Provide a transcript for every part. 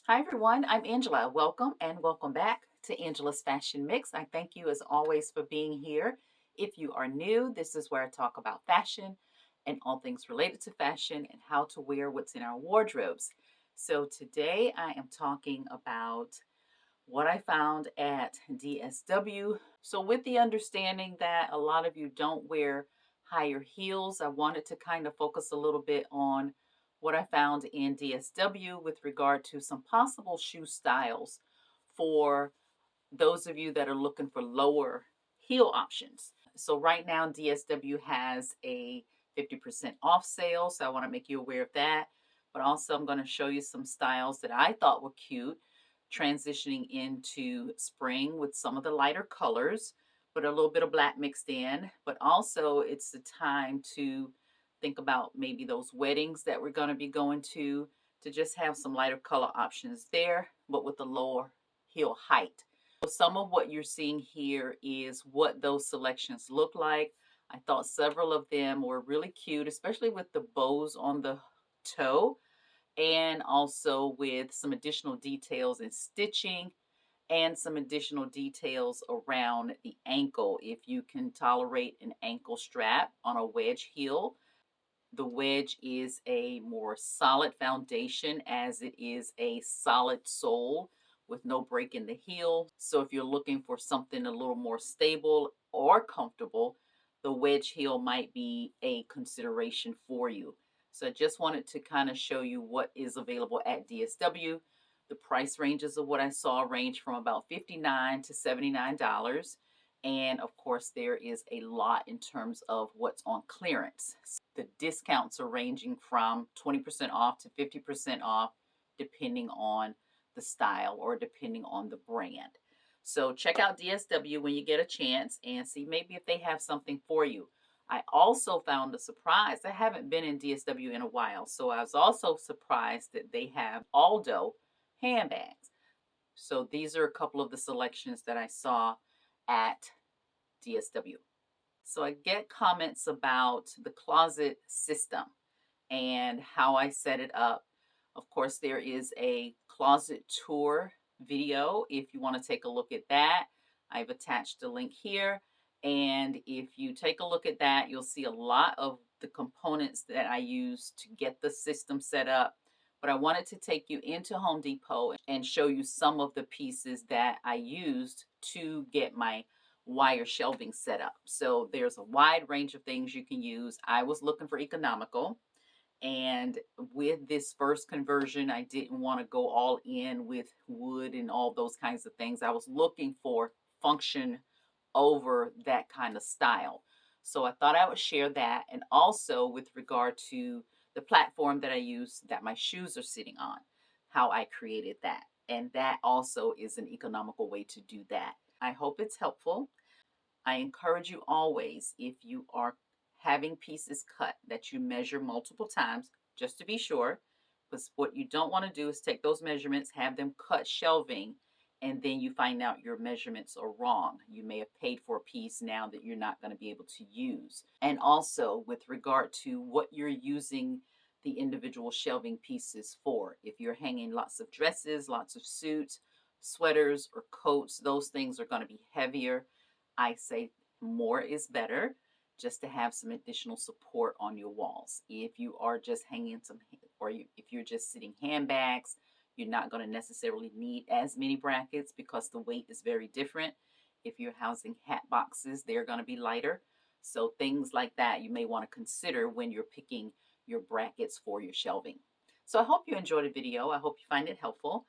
Hi everyone, I'm Angela. Welcome and welcome back to Angela's Fashion Mix. I thank you as always for being here. If you are new, this is where I talk about fashion and all things related to fashion and how to wear what's in our wardrobes. So today I am talking about what I found at DSW. So, with the understanding that a lot of you don't wear higher heels, I wanted to kind of focus a little bit on what I found in DSW with regard to some possible shoe styles for those of you that are looking for lower heel options. So, right now, DSW has a 50% off sale. So, I want to make you aware of that. But also, I'm going to show you some styles that I thought were cute transitioning into spring with some of the lighter colors, but a little bit of black mixed in. But also, it's the time to think about maybe those weddings that we're going to be going to just have some lighter color options there, but with a lower heel height. So some of what you're seeing here is what those selections look like. I thought several of them were really cute, especially with the bows on the toe and also with some additional details in stitching and some additional details around the ankle. If you can tolerate an ankle strap on a wedge heel, the wedge is a more solid foundation as it is a solid sole with no break in the heel. So if you're looking for something a little more stable or comfortable, the wedge heel might be a consideration for you. So I just wanted to kind of show you what is available at DSW. The price ranges of what I saw range from about $59 to $79. And of course, there is a lot in terms of what's on clearance. The discounts are ranging from 20% off to 50% off, depending on the style or depending on the brand. So check out DSW when you get a chance and see maybe if they have something for you. I also found a surprise. I haven't been in DSW in a while, so I was also surprised that they have Aldo handbags. So these are a couple of the selections that I saw at DSW. So I get comments about the closet system and how I set it up. Of course, there is a closet tour video if you want to take a look at that. I've attached a link here. And if you take a look at that, you'll see a lot of the components that I use to get the system set up. But I wanted to take you into Home Depot and show you some of the pieces that I used to get my wire shelving set up. So there's a wide range of things you can use. I was looking for economical. And with this first conversion, I didn't want to go all in with wood and all those kinds of things. I was looking for function over that kind of style. So I thought I would share that. And also with regard to the platform that I use that my shoes are sitting on, how I created that. And that also is an economical way to do that. I hope it's helpful. I encourage you always, if you are having pieces cut, that you measure multiple times just to be sure. Because what you don't want to do is take those measurements, have them cut shelving, and then you find out your measurements are wrong. You may have paid for a piece now that you're not going to be able to use. And also, with regard to what you're using the individual shelving pieces for, if you're hanging lots of dresses, lots of suits, sweaters, or coats, those things are going to be heavier. I say more is better just to have some additional support on your walls. If you are just hanging some, or if you're just sitting handbags, you're not going to necessarily need as many brackets because the weight is very different. If you're housing hat boxes, they're going to be lighter. So things like that you may want to consider when you're picking your brackets for your shelving. So I hope you enjoyed the video. I hope you find it helpful.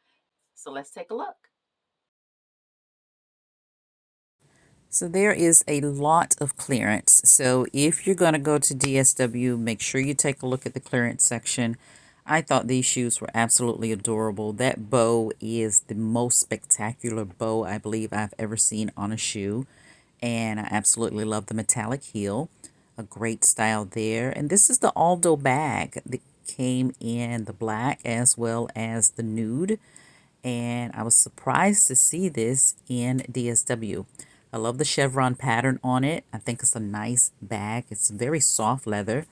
So let's take a look. So there is a lot of clearance. So if you're going to go to DSW, make sure you take a look at the clearance section. I thought these shoes were absolutely adorable. That bow is the most spectacular bow I believe I've ever seen on a shoe. And I absolutely love the metallic heel. A great style there. And this is the Aldo bag that came in the black as well as the nude. And I was surprised to see this in DSW. I love the chevron pattern on it. I think it's a nice bag. It's very soft leather,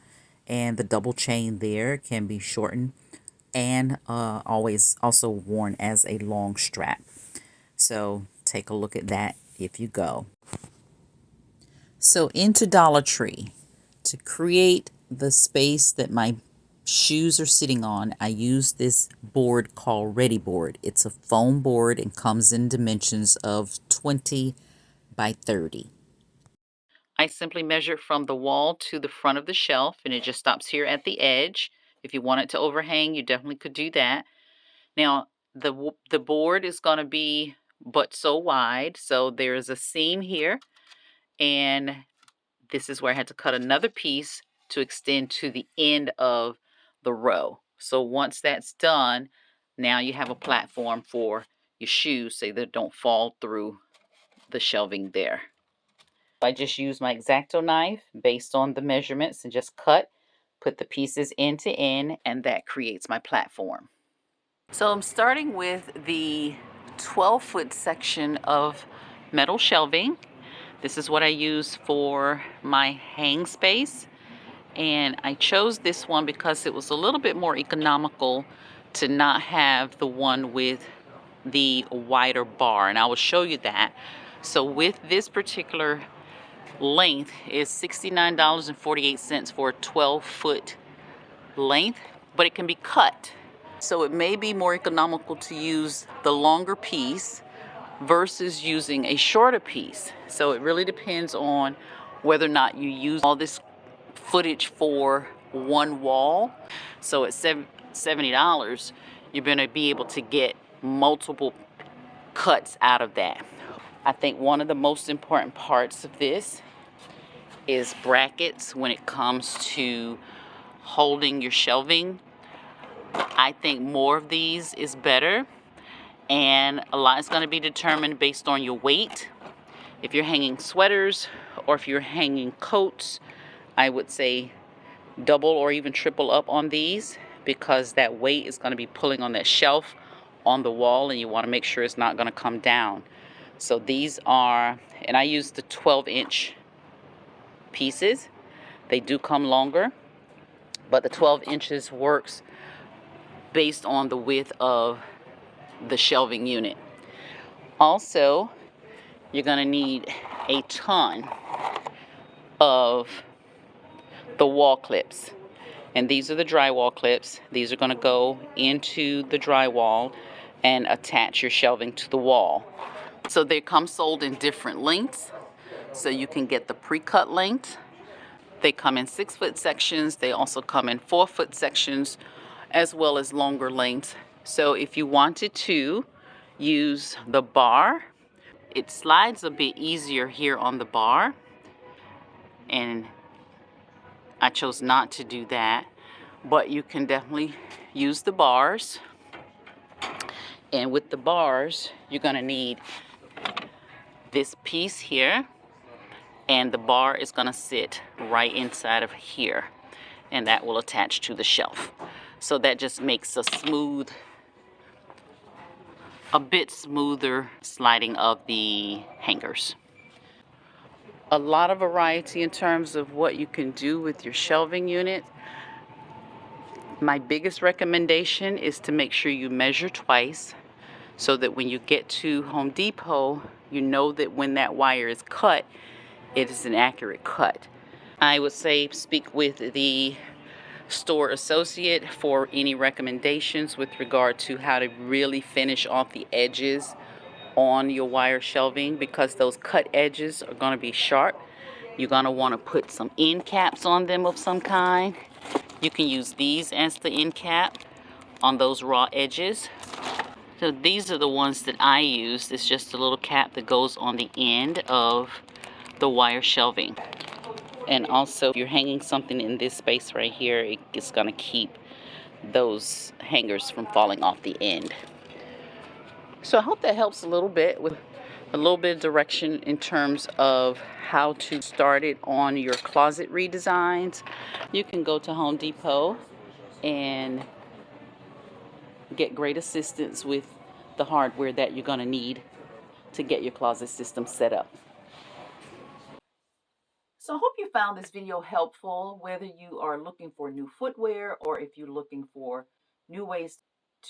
and the double chain there can be shortened and always also worn as a long strap. So take a look at that if you go. So into Dollar Tree, to create the space that my shoes are sitting on, I use this board called Ready Board. It's a foam board and comes in dimensions of 20 by 30. I simply measure from the wall to the front of the shelf, and it just stops here at the edge. If you want it to overhang, you definitely could do that. Now, the board is going to be but so wide, so there's a seam here, and this is where I had to cut another piece to extend to the end of the row. So once that's done, now you have a platform for your shoes so they don't fall through the shelving there. I just use my X-Acto knife based on the measurements and just cut, put the pieces end to end, and that creates my platform. So I'm starting with the 12-foot section of metal shelving. This is what I use for my hang space. And I chose this one because it was a little bit more economical to not have the one with the wider bar. And I will show you that. So with this particular length is $69.48 for a 12-foot length, but it can be cut. So it may be more economical to use the longer piece versus using a shorter piece. So it really depends on whether or not you use all this footage for one wall. So at $70, you're going to be able to get multiple cuts out of that. I think one of the most important parts of this is brackets when it comes to holding your shelving. I think more of these is better, and a lot is going to be determined based on your weight. If you're hanging sweaters or if you're hanging coats, I would say double or even triple up on these, because that weight is going to be pulling on that shelf on the wall, and you want to make sure it's not going to come down. So these are, and I use the 12-inch pieces. They do come longer, but the 12 inches works based on the width of the shelving unit. Also, you're going to need a ton of the wall clips. And these are the drywall clips. These are going to go into the drywall and attach your shelving to the wall. So they come sold in different lengths. So you can get the pre-cut length. They come in 6-foot sections. They also come in 4-foot sections, as well as longer lengths. So if you wanted to use the bar, it slides a bit easier here on the bar, and I chose not to do that, but you can definitely use the bars. And with the bars, you're going to need this piece here, and the bar is going to sit right inside of here, and that will attach to the shelf. So that just makes a bit smoother sliding of the hangers. A lot of variety in terms of what you can do with your shelving unit. My biggest recommendation is to make sure you measure twice, so that when you get to Home Depot, you know that when that wire is cut, it is an accurate cut. I would say speak with the store associate for any recommendations with regard to how to really finish off the edges on your wire shelving, because those cut edges are going to be sharp. You're going to want to put some end caps on them of some kind. You can use these as the end cap on those raw edges. So these are the ones that I use. It's just a little cap that goes on the end of the wire shelving. And also, if you're hanging something in this space right here, it's going to keep those hangers from falling off the end. So I hope that helps a little bit with a little bit of direction in terms of how to start it on your closet redesigns. You can go to Home Depot and get great assistance with the hardware that you're going to need to get your closet system set up. So I hope you found this video helpful, whether you are looking for new footwear or if you're looking for new ways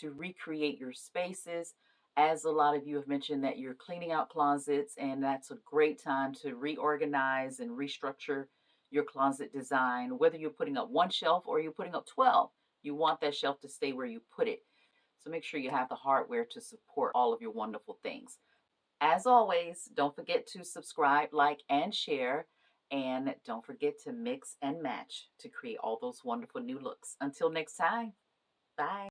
to recreate your spaces. As a lot of you have mentioned that you're cleaning out closets, and that's a great time to reorganize and restructure your closet design. Whether you're putting up one shelf or you're putting up 12, you want that shelf to stay where you put it. So make sure you have the hardware to support all of your wonderful things. As always, don't forget to subscribe, like, and share. And don't forget to mix and match to create all those wonderful new looks. Until next time, bye.